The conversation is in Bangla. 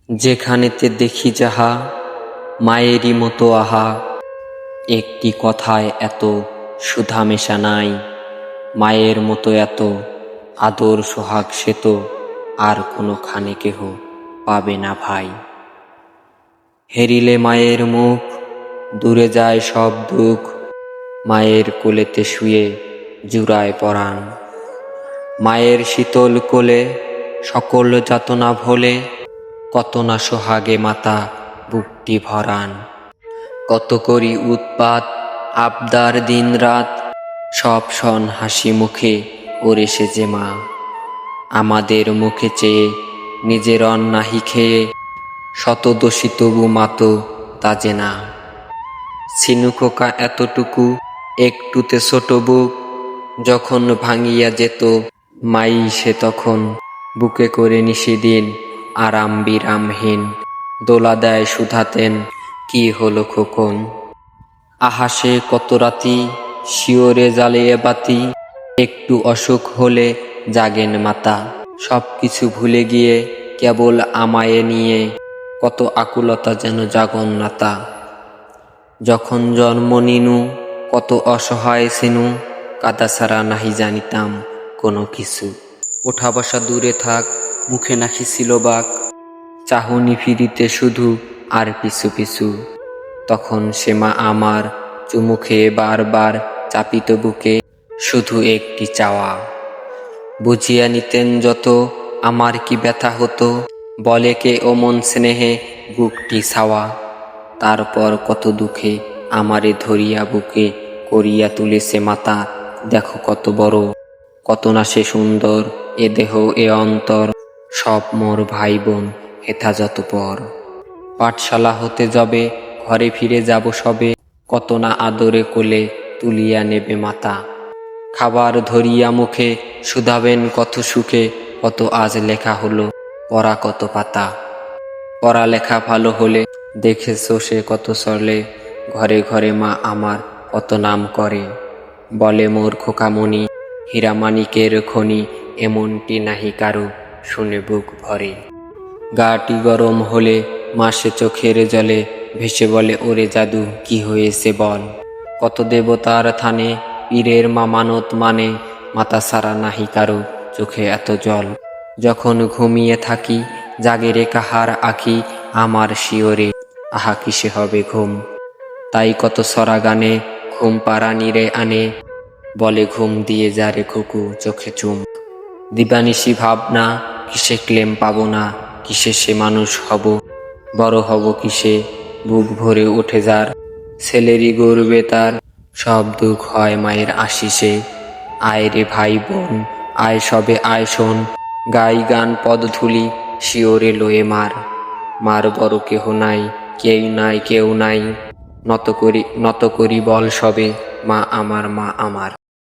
যেখানেতে দেখি যাহা মায়েরই মতো আহা, একটি কথায় এত সুধা মেশা নাই। মায়ের মতো এত আদর সোহাগ সে তো আর কোনোখানে কেহ পাবে না ভাই। হেরিলে মায়ের মুখ, দূরে যায় সব দুঃখ, মায়ের কোলেতে শুয়ে জুড়ায় পরাণ। মায়ের শীতল কোলে সকল যাতনা ভোলে, কত না সোহাগে মাতা বুকটি ভরান। কত করি উৎপাত আবদার দিন রাত, সব শন হাসি মুখে ওরে সে যে মা। আমাদের মুখে চেয়ে নিজের অন্নাহি খেয়ে, শত দোষী তবু মাতো তা যে না। সিনু খোকা এতটুকু একটুতে ছোট বুক, যখন ভাঙিয়া যেত মাই সে তখন বুকে করে নিশিদিন আরাম বিরামহীন দোলা দেয় শুধাতেন, কি হলো খোকন। আহাসে কত রাতি শিওরে জ্বালিয়ে বাতি, একটু অসুখ হলে জাগেন মাতা। সব কিছু ভুলে গিয়ে কেবল আমায়ে নিয়ে, কত আকুলতা যেন জাগন্নাতা। যখন জন্ম নিনু কত অসহায় সিনু, কাদা ছাড়া নাহি জানিতাম কোনো কিছু। ওঠা বসা দূরে থাক, মুখে নাকি ছিল বাক, চাহুনি ফিরিতে শুধু আর পিছু পিছু। তখন সে মা আমার চুমু খেয়ে বারবার চাপিত বুকে, শুধু একটি চাওয়া। বুঝিয়া নিতেন যত আমার কি ব্যথা হতো, বলে কে অমন স্নেহে বুকটি ছাওয়া। তারপর কত দুঃখে আমারে ধরিয়া বুকে করিয়া তুলেছে মাতা। দেখো কত বড়, কত না সে সুন্দর, এ দেহ এ অন্তর, সব মোর ভাই বোন হেথাযত পর। পাঠশালা হতে যাবে, ঘরে ফিরে যাব সবে, কত না আদরে কোলে তুলিয়া নেবে মাতা। খাবার ধরিয়া মুখে শুধাবেন কত সুখে, কত আজ লেখা হলো পড়া কত পাতা। পড়ালেখা ভালো হলে দেখেছো সে কত চলে, ঘরে ঘরে মা আমার কত নাম করে। বলে মোর খোকামণি হীরামাণিকের খনি, এমনটি নাহি কারো শুনে বুক ভরে। গাটি গরম হলে মা সে চোখের জলে ভেসে বলে, ওরে জাদু কি হয়েছে বল। কত দেবতার থানে পীরের মা মানত মানে, মাতা সারা নাহি কারো চোখে এত জল। যখন ঘুমিয়ে থাকি জাগে রে কাহার আঁখি, আমার শিওরে আহা কিসে হবে ঘুম। তাই কত সরা গানে ঘুম পাড়ানি রে আনে, বলে ঘুম দিয়ে যা রে খুকু চোখে চুম। দিবানিশি ভাবনা কিসে ক্লেম পাবো না, কিসে সে মানুষ হব, বড় হব কিসে, বুক ভরে ওঠে যার ছেলেরই গর্বে তার। সব দুঃখ হয় মায়ের আশিসে। আয় রে ভাই বোন আয় সবে আয় শোন, গাই গান পদধূলি শিওরে লয়ে মার। মার বড় কেহ নাই, কেউ নাই কেউ নাই, নত করি বল সবে, মা আমার মা আমার।